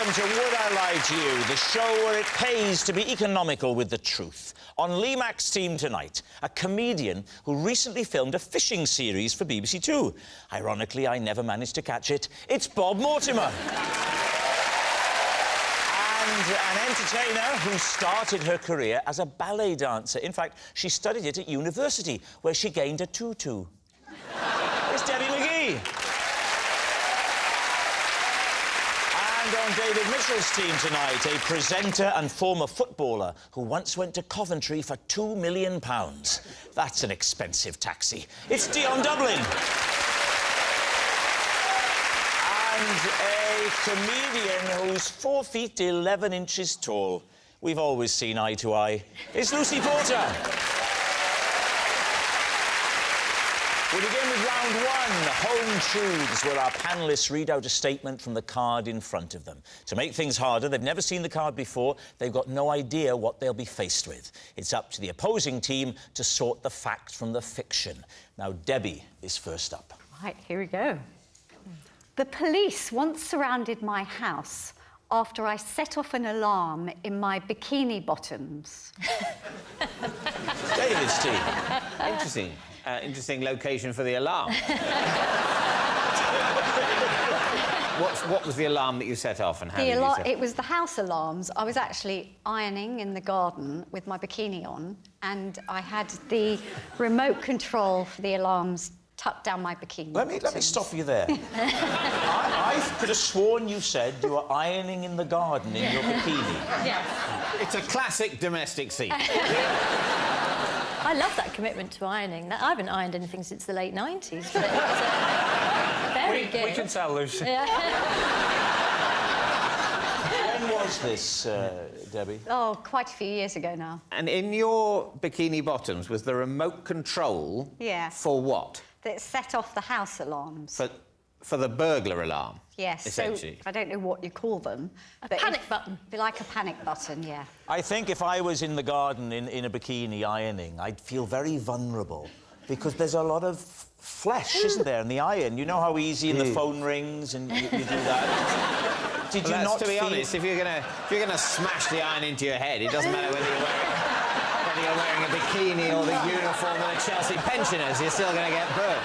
welcome to Would I Lie to You, the show where it pays to be economical with the truth. On Mack's team tonight, a comedian who recently filmed a fishing series for BBC Two. Ironically, I never managed to catch it. It's Bob Mortimer. And an entertainer who started her career as a ballet dancer. In fact, she studied it at university, where she gained a tutu. It's Debbie McGee. And on David Mitchell's team tonight, a presenter and former footballer who once went to Coventry for £2 million. That's an expensive taxi. It's Dion Dublin. And a comedian who's 4 feet 11 inches tall. We've always seen eye to eye. It's Lucy Porter. We begin with round one, Home Truths, where our panellists read out a statement from the card in front of them. To make things harder, they've never seen the card before, they've got no idea what they'll be faced with. It's up to the opposing team to sort the fact from the fiction. Now, Debbie is first up. Right, here we go. The police once surrounded my house after I set off an alarm in my bikini bottoms. David's team. Interesting. Interesting location for the alarm. What was the alarm that you set off and how did you set It was the house alarms. I was actually ironing in the garden with my bikini on, and I had the remote control for the alarms tucked down my bikini. Let me stop you there. I could have sworn you said you were ironing in the garden in your bikini. Yes. It's a classic domestic scene. I love that commitment to ironing. I haven't ironed anything since the late 90s, but it's very good. We can tell, Lucy. Yeah. When was this, Debbie? Oh, quite a few years ago now. And in your bikini bottoms was the remote control for what? That set off the house alarms. For the burglar alarm? Yes, essentially. So I don't know what you call them. A panic button. Be like a panic button, yeah. I think if I was in the garden in a bikini ironing, I'd feel very vulnerable because there's a lot of flesh, isn't there, in the iron? You know how easy the phone rings and you do that? Did you not to be honest, if you're gonna smash the iron into your head, it doesn't matter whether you're wearing a bikini or the uniform of the Chelsea pensioners, you're still gonna get burnt.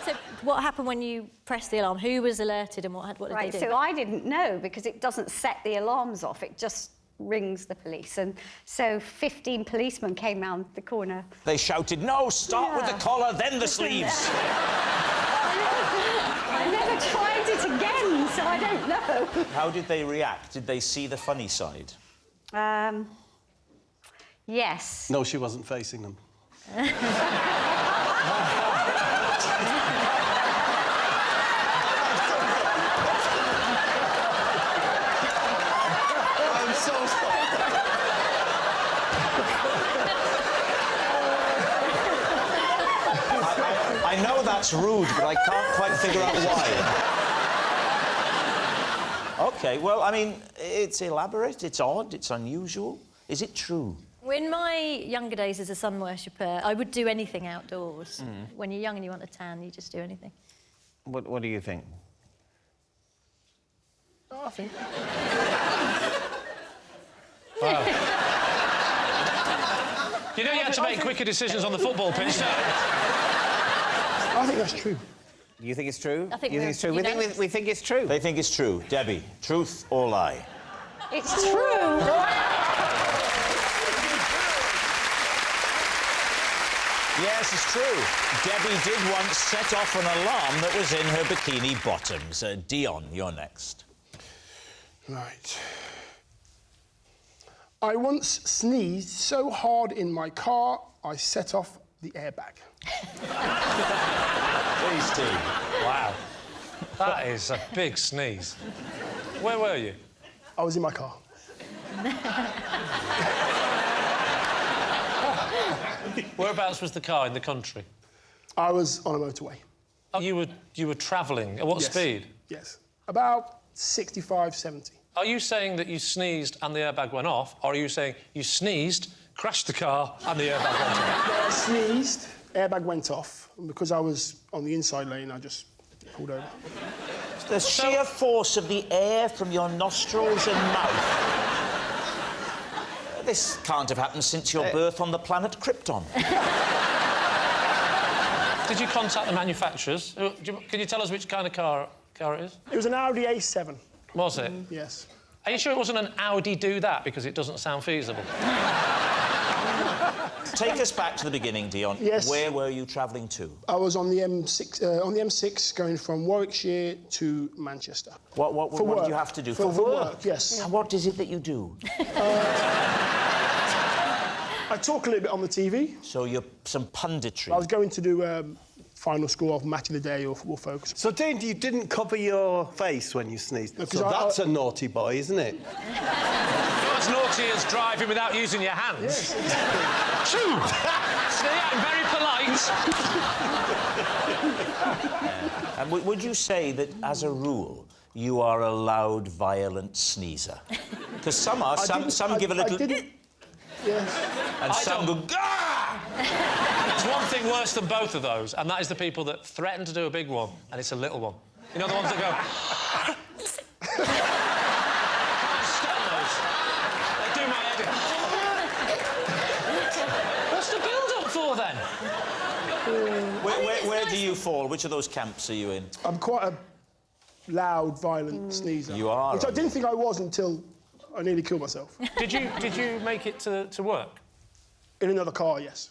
So what happened when you pressed the alarm? Who was alerted and what did they do? So I didn't know because it doesn't set the alarms off. It just rings the police. And so 15 policemen came round the corner. They shouted, "No, start with the collar, then the sleeves." I never tried it again, so I don't know. How did they react? Did they see the funny side? Yes. No, she wasn't facing them. I know that's rude, but I can't quite figure out why. OK, well, I mean, it's elaborate, it's odd, it's unusual. Is it true? In my younger days as a sun worshipper, I would do anything outdoors. When you're young and you want a tan, you just do anything. What do you think? Oh, I think... You know you had to make quicker decisions on the football pitch, don't you? I think that's true. You think it's true? I think it's true. We think it's true. They think it's true. Debbie, truth or lie? It's true. Yes, it's true. Debbie did once set off an alarm that was in her bikini bottoms. Dion, you're next. Right. I once sneezed so hard in my car, I set off the airbag. Please, team. Wow. That is a big sneeze. Where were you? I was in my car. Whereabouts was the car in the country? I was on a motorway. Oh, you were travelling. At what speed? Yes. About 65, 70. Are you saying that you sneezed and the airbag went off, or are you saying you sneezed, crashed the car, and the airbag went off? I sneezed, airbag went off, and because I was on the inside lane, I just pulled over. The sheer force of the air from your nostrils and mouth. This can't have happened since your birth on the planet Krypton. Did you contact the manufacturers? Can you tell us which kind of car it is? It was an Audi A7. Was it? Yes. Are you sure it wasn't an Audi do that because it doesn't sound feasible? Take us back to the beginning, Dion. Yes. Where were you travelling to? I was on the M6 going from Warwickshire to Manchester. What did you have to do? For work, yes. And what is it that you do? I talk a little bit on the TV. So you're some punditry. I was going to do final score of Match of the Day or Football Focus. So, Dane, you didn't cover your face when you sneezed. No, so that's a naughty boy, isn't it? Not as naughty as driving without using your hands. Yes. Shoo! See, I'm very polite. And would you say that, as a rule, you are a loud, violent sneezer? Because some are. Some give a little... I didn't... Yes. And some go... Gah! There's one thing worse than both of those, and that is the people that threaten to do a big one, and it's a little one. You know, the ones that go... I can't stand those. They do my head in. What's the build-up for, then? Where do you fall? Which of those camps are you in? I'm quite a loud, violent sneezer. You are, Which I didn't think I was until I nearly killed myself. Did you make it to work? In another car, yes.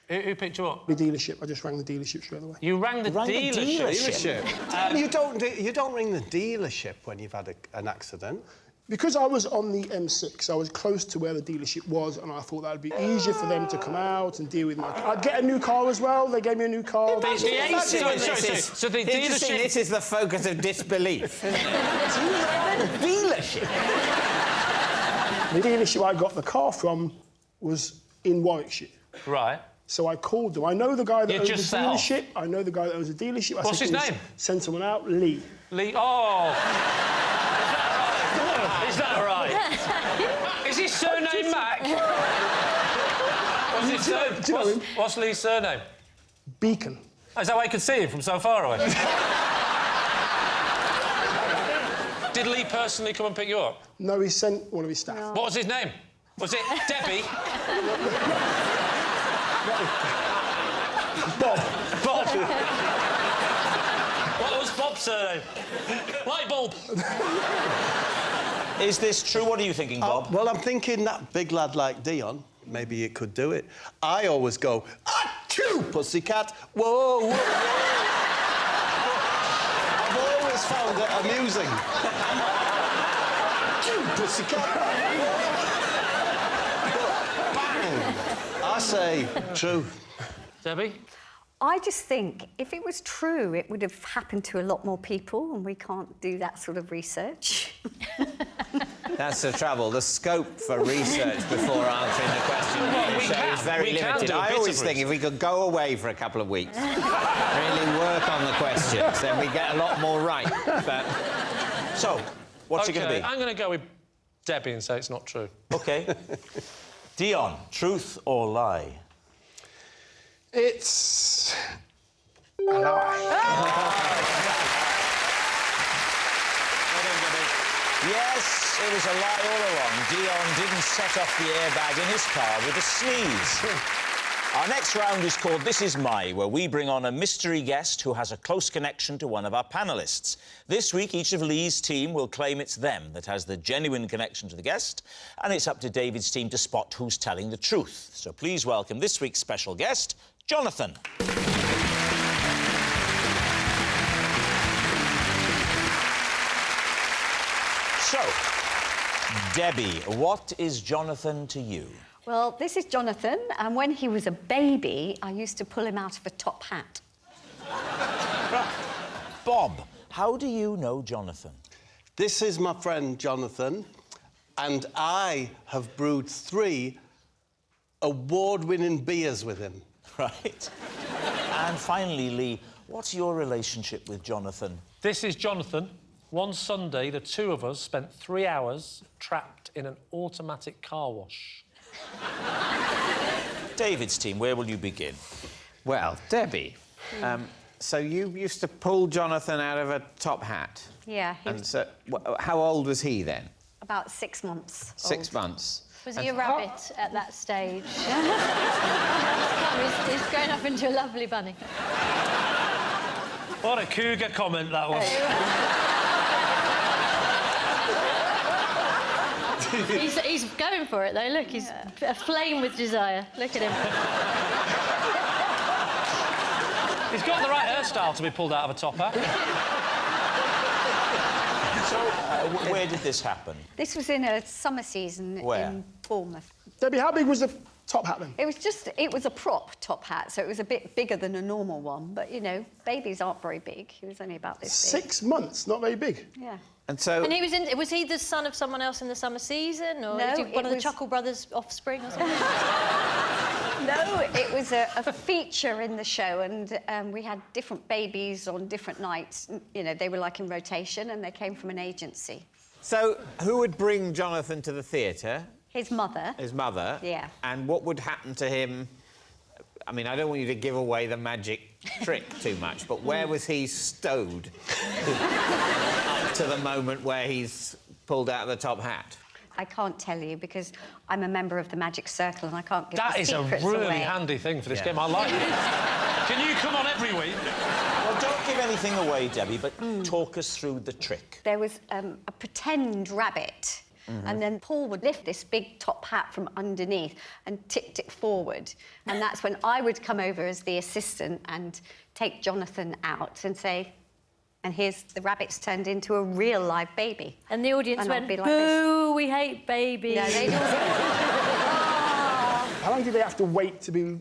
Who picked you up? The dealership. I just rang the dealership straight away. You rang the dealership? You don't ring the dealership when you've had an accident. Because I was on the M6, I was close to where the dealership was, and I thought that would be easier for them to come out and deal with my... I'd get a new car as well. They gave me a new car. So the dealership... This is the focus of disbelief, isn't it? Dealership. The dealership I got the car from was in Warwickshire. Right. So I called them. I know the guy that owns the just set off? dealership. I know the guy that owns the dealership. What's his name? Send someone out. Lee. Lee... Oh! Is that right? Is his surname Mack? What's his surname? Do you know him? What's Lee's surname? Beacon. Oh, is that why you could see him from so far away? Did Lee personally come and pick you up? No, he sent one of his staff. What was his name? Was it Debbie? Bob. Bob. What was Bob's surname? Light bulb. Is this true? What are you thinking, Bob? Well, I'm thinking that big lad like Dion, maybe it could do it. I always go, achoo, pussycat, whoa, whoa, whoa. I've always found it amusing. Achoo, pussycat. Bang! I say true. Debbie? I just think if it was true, it would have happened to a lot more people, and we can't do that sort of research. That's the trouble. The scope for research before answering the question is very limited. I always think if we could go away for a couple of weeks, really work on the questions, then we get a lot more right. But... So, what's it going to be? I'm going to go with Debbie and say it's not true. OK. Dion, truth or lie? It's a lie. Yes, it was a lie all along. Dion didn't set off the airbag in his car with a sneeze. Our next round is called This Is My, where we bring on a mystery guest who has a close connection to one of our panellists. This week, each of Lee's team will claim it's them that has the genuine connection to the guest, and it's up to David's team to spot who's telling the truth. So please welcome this week's special guest, Jonathan. So, Debbie, what is Jonathan to you? Well, this is Jonathan, and when he was a baby, I used to pull him out of a top hat. Bob, how do you know Jonathan? This is my friend Jonathan, and I have brewed 3 award-winning beers with him. Right. And finally, Lee, what's your relationship with Jonathan? This is Jonathan. One Sunday, the two of us spent 3 hours trapped in an automatic car wash. David's team, where will you begin? Well, Debbie, So you used to pull Jonathan out of a top hat? Yeah, he And was so, how old was he then? about 6 months 6 old. months. Was he a rabbit at that stage? He's grown up into a lovely bunny. What a cougar comment that was. He's going for it, though. Look, he's aflame with desire. Look at him. He's got the right hairstyle to be pulled out of a top hat. So, where did this happen? This was in a summer season Where? in Bournemouth. Debbie, how big was the top hat then? It was a prop top hat, so it was a bit bigger than a normal one. But, you know, babies aren't very big. He was only about this big. 6 months, not very big. Yeah. And so... And was he the son of someone else in the summer season? Or No, was he one of the was- Chuckle Brothers' offspring or something? No, it was a feature in the show, and we had different babies on different nights. You know, they were like in rotation, and they came from an agency. So, who would bring Jonathan to the theatre? His mother. His mother? Yeah. And what would happen to him? I mean, I don't want you to give away the magic trick too much, but where was he stowed up to the moment where he's pulled out of the top hat? I can't tell you because I'm a member of the Magic Circle and I can't give That the is a secrets really away. handy thing for this game. I like it. Can you come on every week? Well, don't give anything away, Debbie, but talk us through the trick. There was a pretend rabbit, and then Paul would lift this big top hat from underneath and tipped it forward. And that's when I would come over as the assistant and take Jonathan out and say, and here's the rabbit's turned into a real live baby. And the audience And went, I'd be like boo, we hate babies. Yeah, they'd all How long did they have to wait to be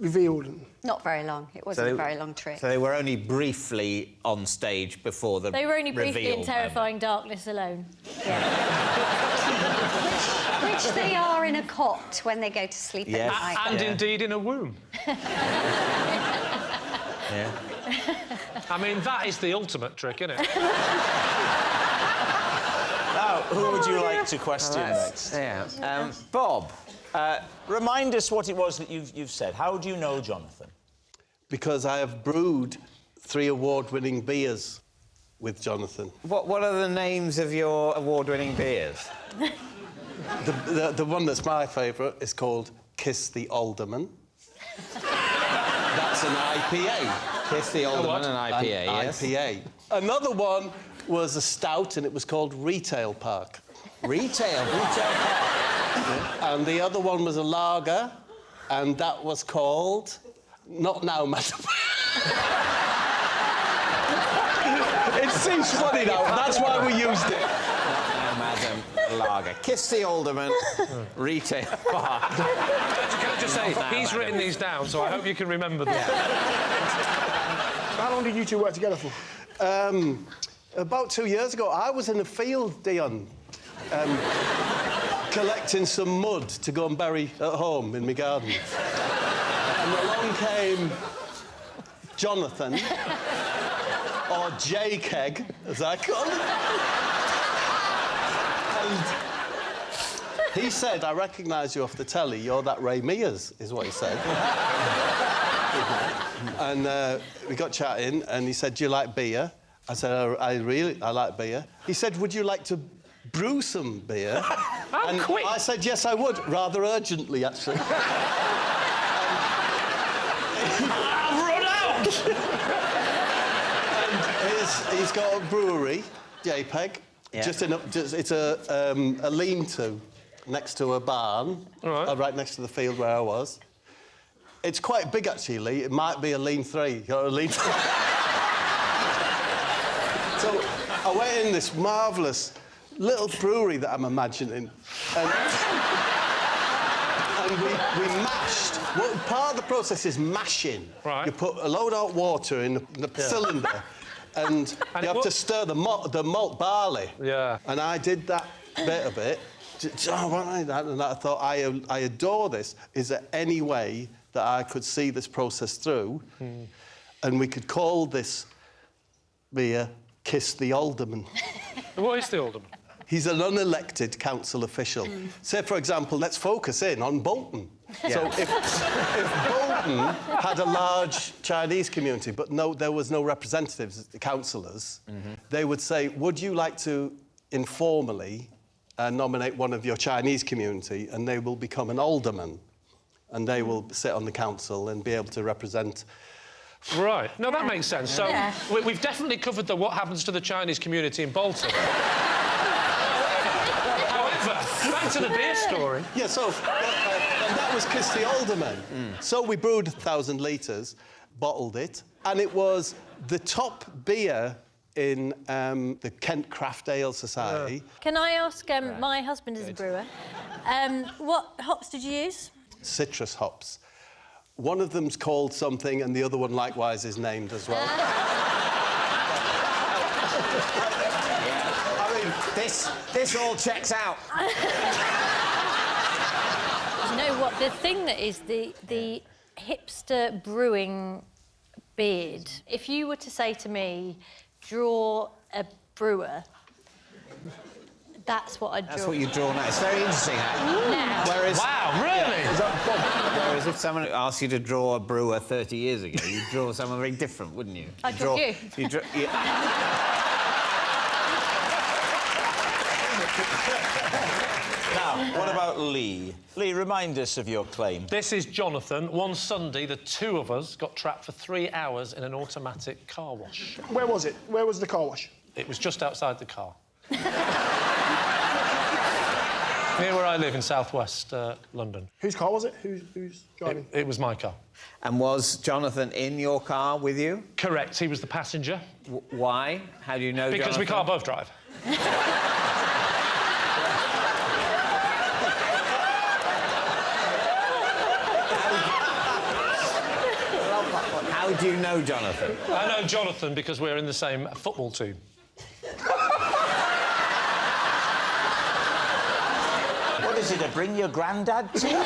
revealed? Not very long. It wasn't a very long trick. So they were only briefly on stage before the They were only briefly in reveal terrifying darkness alone. Which they are in a cot when they go to sleep Yes. at night. And indeed in a womb. Yeah. I mean, that is the ultimate trick, isn't it? Now, who would you like to question next? Yeah. Bob. Remind us what it was that you've said. How do you know Jonathan? Because I have brewed 3 award-winning beers with Jonathan. What are the names of your award-winning beers? The one that's my favourite is called Kiss the Alderman. That's an IPA. Kiss the Alderman, an IPA, yes. IPA. Another one was a stout, and it was called Retail Park. Retail Park. And the other one was a lager, and that was called... Not now, madam. It seems funny now. That's why we used it. Madam Lager. Kiss the Alderman, Retail Park. Can I just say, he's written these down, so I hope you can remember them. How long did you two work together for? About 2 years ago, I was in a field, Dion, collecting some mud to go and bury at home in my garden. And along came Jonathan, or J-Keg, as I call him. And he said, I recognise you off the telly, you're that Ray Mears, is what he said. And we got chatting, and he said, do you like beer? I said, I like beer. He said, would you like to brew some beer? How quick! I said, yes, I would, rather urgently, actually. I've run out! And he's got a brewery, JPEG. Yeah. It's a lean-to next to a barn, right next to the field where I was. It's quite big, actually. It might be a lean-3 or a lean. So I went in this marvellous little brewery that I'm imagining, and we mashed. Well, part of the process is mashing. Right. You put a load of hot water in the cylinder, and you have to stir the malt barley. Yeah. And I did that bit of it. And I thought, I adore this. Is there any way that I could see this process through, and we could call this beer Kiss the Alderman? What is the Alderman? He's an unelected council official. Say, for example, let's focus in on Bolton. So if Bolton had a large Chinese community, but there was no representatives, councillors, they would say, would you like to informally nominate one of your Chinese community, and they will become an alderman, and they will sit on the council and be able to represent. Right. No, that makes sense. So we've definitely covered what happens to the Chinese community in Bolton. However, back to the beer story. Yeah, so and that was Christy Alderman. So we brewed 1,000 litres, bottled it, and it was the top beer in the Kent Craft Ale Society. Can I ask, my husband is a brewer, what hops did you use? Citrus hops. One of them's called something, and the other one likewise is named as well. I mean, this all checks out. You know what? The thing that is the hipster brewing beard. If you were to say to me, draw a brewer, that's what I'd draw. That's what you draw now. It's very interesting, actually. Now. Whereas, Wow, really? whereas if someone asked you to draw a brewer 30 years ago, you'd draw someone very different, wouldn't you? I'd draw you. Now, what about Lee? Lee, remind us of your claim. This is Jonathan. One Sunday, the two of us got trapped for 3 hours in an automatic car wash. Where was it? Where was the car wash? It was just outside the car. Near where I live in southwest London. Whose car was it? Who's driving? It was my car. And was Jonathan in your car with you? Correct, he was the passenger. Why? How do you know Because Jonathan? we can't both drive. How do you know Jonathan? I know Jonathan because we're in the same football team. What is it, a bring your granddad team?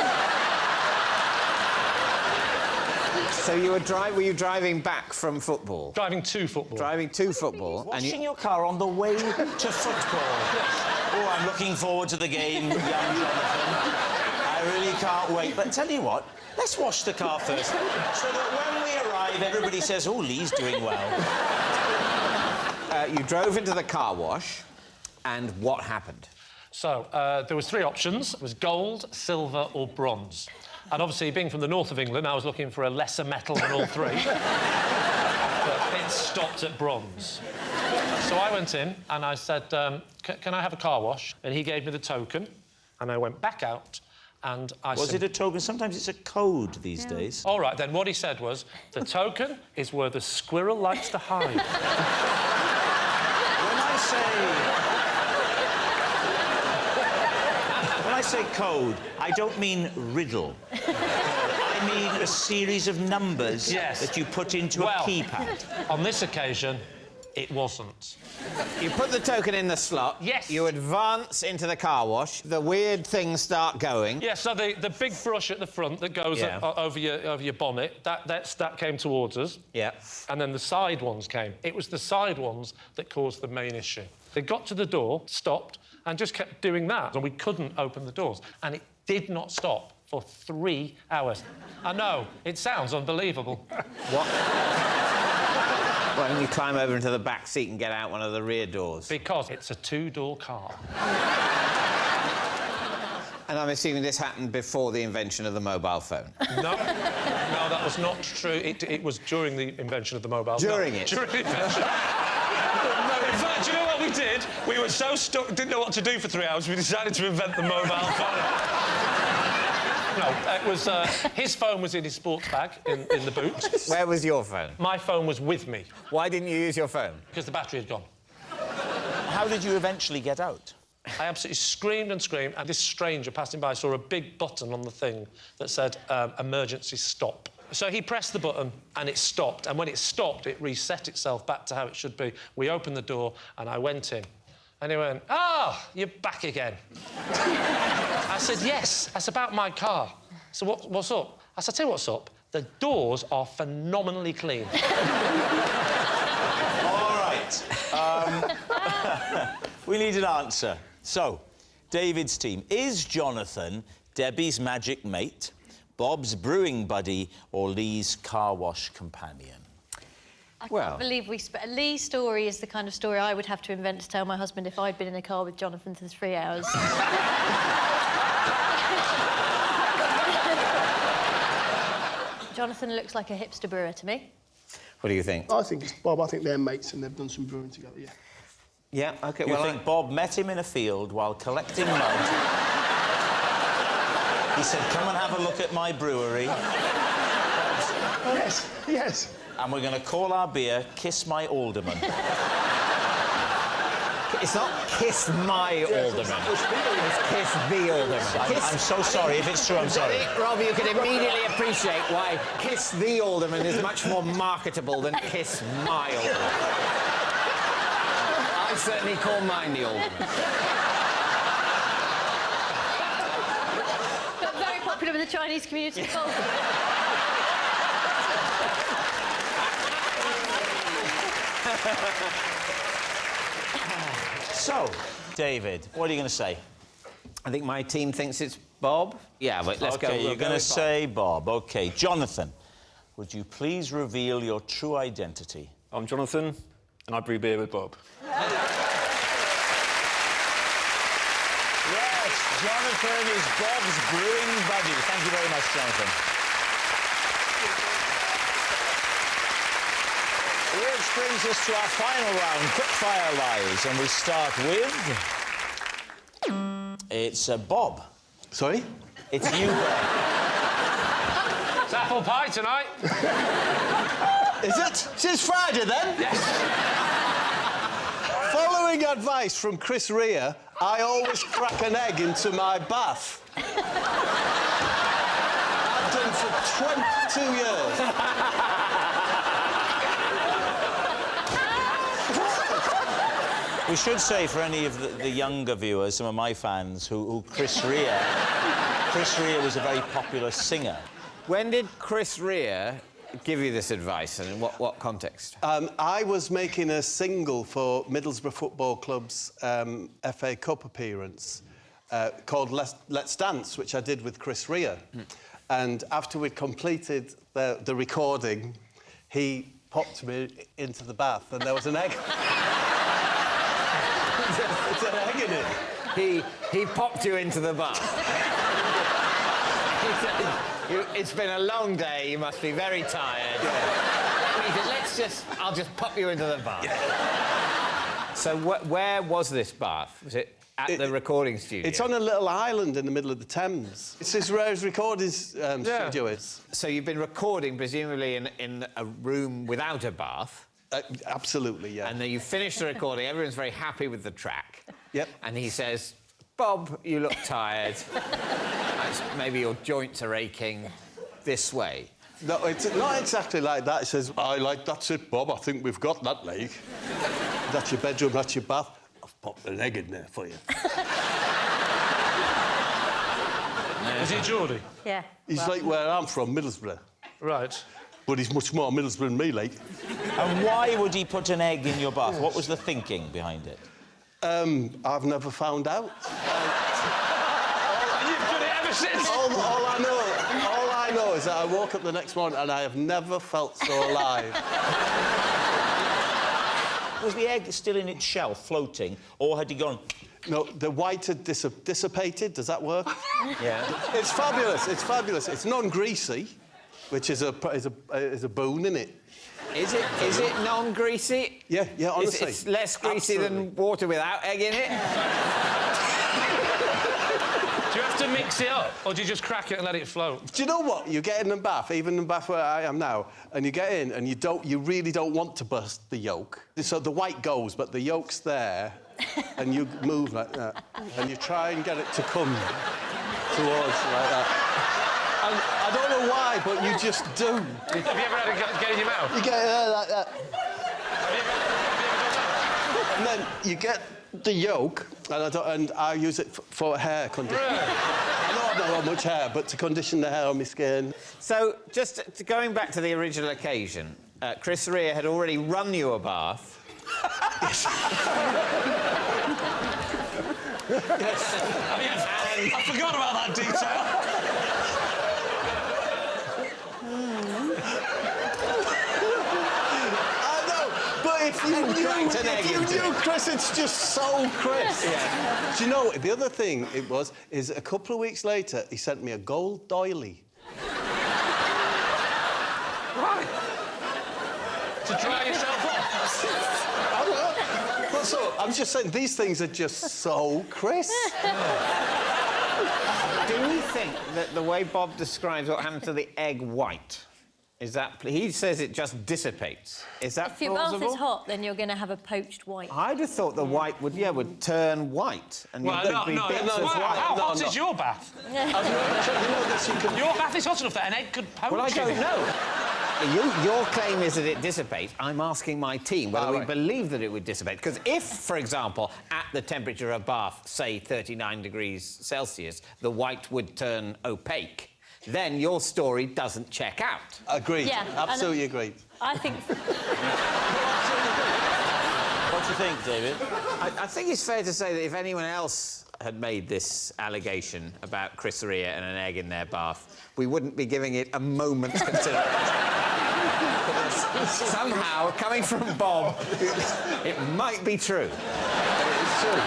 So you were you driving back from football? Driving to football. Driving to football. Washing your car on the way to football. Oh, I'm looking forward to the game, young Jonathan. I really can't wait. But tell you what, let's wash the car first, so that when we arrive, everybody says, oh, Lee's doing well. You drove into the car wash, and what happened? So, there was 3 options. It was gold, silver or bronze. And obviously, being from the north of England, I was looking for a lesser metal than all 3. But it stopped at bronze. So I went in and I said, can I have a car wash? And he gave me the token, and I went back out and I Was it a token? Sometimes it's a code these days. All right, then what he said was, the token is where the squirrel likes to hide. When I say code, I don't mean riddle. I mean a series of numbers that you put into a keypad. On this occasion, it wasn't. You put the token in the slot. Yes. You advance into the car wash. The weird things start going. Yeah, so the big brush at the front that goes over your bonnet, that came towards us. Yeah. And then the side ones came. It was the side ones that caused the main issue. They got to the door, stopped, and just kept doing that, and we couldn't open the doors. And it did not stop for 3 hours. I know, it sounds unbelievable. What? Why don't you climb over into the back seat and get out one of the rear doors? Because it's a 2-door car. And I'm assuming this happened before the invention of the mobile phone. No, that was not true. It was during the invention of the mobile phone. During it? During the invention. No, in fact, do you know what we did? We were so stuck, didn't know what to do for 3 hours, we decided to invent the mobile phone. No, it was... his phone was in his sports bag in the boot. Where was your phone? My phone was with me. Why didn't you use your phone? Because the battery had gone. How did you eventually get out? I absolutely screamed and screamed, and this stranger passing by saw a big button on the thing that said, emergency stop. So he pressed the button, and it stopped, and when it stopped, it reset itself back to how it should be. We opened the door, and I went in. And he went, you're back again. I said, yes, that's about my car. So what's up? I said, tell you what's up. The doors are phenomenally clean. All right. We need an answer. So, David's team. Is Jonathan Debbie's magic mate? Bob's brewing buddy or Lee's car wash companion? I can't believe Lee's story is the kind of story I would have to invent to tell my husband if I'd been in a car with Jonathan for 3 hours. Jonathan looks like a hipster brewer to me. What do you think? I think it's Bob. I think they're mates and they've done some brewing together, yeah. Yeah, OK, You think Bob met him in a field while collecting mud? He said, come and have a look at my brewery. Yes, yes. And we're going to call our beer Kiss My Alderman. It's not Kiss My Alderman. It's Kiss the Alderman. I'm so sorry. If it's true, I'm sorry. Rob, you can immediately appreciate why Kiss the Alderman is much more marketable than Kiss My Alderman. I certainly call mine the Alderman. But very popular with the Chinese community. So, David, what are you going to say? I think my team thinks it's Bob. Yeah, but let's go. OK, you're going to say Bob. OK. Jonathan, would you please reveal your true identity? I'm Jonathan, and I brew beer with Bob. Yes, Jonathan is Bob's brewing buddy. Thank you very much, Jonathan. Which brings us to our final round, quickfire lies, and we start with... It's Bob. Sorry? It's you, Bob. It's apple pie tonight. Is it? It's Friday, then? Yes. Following advice from Chris Rea, I always crack an egg into my bath. I've done for 22 years. We should say, for any of the younger viewers, some of my fans, who Chris Rea was a very popular singer. When did Chris Rea give you this advice, and in what context? I was making a single for Middlesbrough Football Club's FA Cup appearance called Let's Dance, which I did with Chris Rea. And after we'd completed the recording, he popped me into the bath, and there was an egg. It's an egg in it. He popped you into the bath. It's been a long day. You must be very tired. Yeah. I'll just pop you into the bath. Yeah. So where was this bath? Was it at the recording studio? It's on a little island in the middle of the Thames. It's as Rare's recording studio is. So you've been recording, presumably, in a room without a bath? Absolutely, yeah. And then you finish the recording, everyone's very happy with the track. Yep. And he says, Bob, you look tired. Maybe your joints are aching this way. No, it's not exactly like that. It says, that's it, Bob, I think we've got that leg. That's your bedroom, that's your bath. I've popped an egg in there for you. Is he Geordie? Yeah. He's like where I'm from, Middlesbrough. Right. But he's much more Middlesbrough than me, like. And why would he put an egg in your bath? What was the thinking behind it? I've never found out. You've done it ever since. All I know is that I woke up the next morning and I have never felt so alive. Was the egg still in its shell, floating, or had he gone... No, the white had dissipated. Does that work? Yeah. It's fabulous. It's fabulous. It's non-greasy, which is a boon, isn't it? Is it non-greasy? Yeah, honestly. It's less greasy than water without egg in it? Do you have to mix it up, or do you just crack it and let it float? Do you know what? You get in the bath, even in the bath where I am now, and you get in and you really don't want to burst the yolk. So the white goes, but the yolk's there, and you move like that, and you try and get it to come towards like that. And I don't know why, but you just do. Have you ever had it get in your mouth? You get it there like that. And then you get the yolk, and I use it for hair conditioning. Really? I don't know how much hair, but to condition the hair on my skin. So, just going back to the original occasion, Chris Rea had already run you a bath. Yes. I forgot about that detail. cracked an egg into You, it. Chris, it's just so Chris. Yeah. Do you know, the other thing is a couple of weeks later, he sent me a gold doily. Right. To dry yourself off. I don't know. But so, I'm just saying, these things are just so Chris. Do you think that the way Bob describes what happened to the egg white, is that... He says it just dissipates. Is that If your bath plausible? is hot, then you're going to have a poached white. I'd have thought the white would turn white. And Well, there'd be bits of white. How hot is your bath? Your bath is hot enough that an egg could poach Well, I in don't it. know. Your claim is that it dissipates. I'm asking my team whether we believe that it would dissipate. Because if, for example, at the temperature of bath, say 39 degrees Celsius, the white would turn opaque, then your story doesn't check out. Agreed. Yeah, Absolutely agreed. I think... What do you think, David? I think it's fair to say that if anyone else had made this allegation about Chris Rea and an egg in their bath, we wouldn't be giving it a moment's consideration. Somehow, coming from Bob, it might be true. It's true.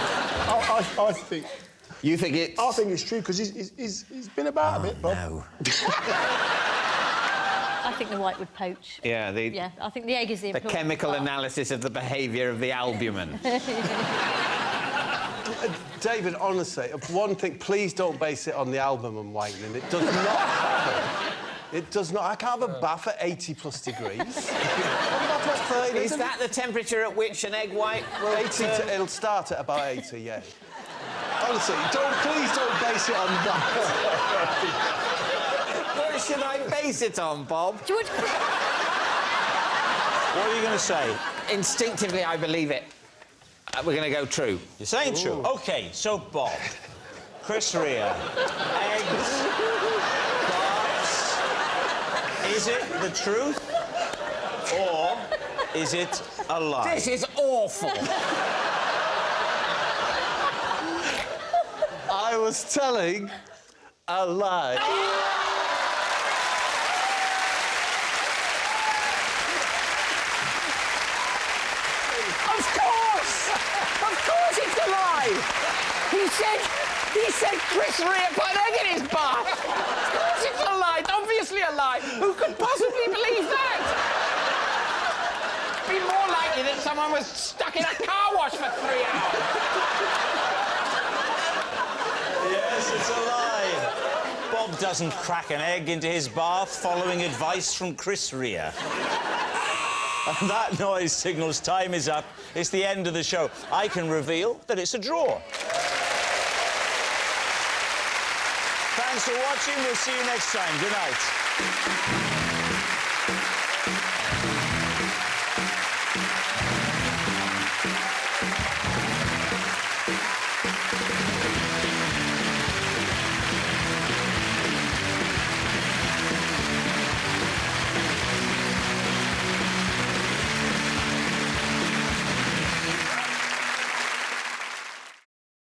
I think... You think it's... I think it's true, because he's been about a bit, Bob. No. I think the white would poach. Yeah, I think the egg is the the important chemical part. analysis of the behaviour of the albumin. David, honestly, one thing, please don't base it on the albumin whitening. It does not happen. It does not. I can't have a bath at 80+ degrees. Is that the temperature at which an egg white will 80 it'll start at about 80, yeah. Honestly, please don't base it on that. What should I base it on, Bob? What are you going to say? Instinctively, I believe it. We're going to go true. You're saying true? OK, so, Bob, Chris Rea, eggs, baths, is it the truth or is it a lie? This is awful. I was telling a lie. Of course it's a lie! He said Chris Rea put an egg in his bath! Of course it's a lie! It's obviously a lie! Who could possibly believe that? It'd be more likely that someone was stuck in a car wash for 3 hours. Yes, it's a lie. Bob doesn't crack an egg into his bath following advice from Chris Rea. And that noise signals time is up. It's the end of the show. I can reveal that it's a draw. Thanks for watching. We'll see you next time. Good night.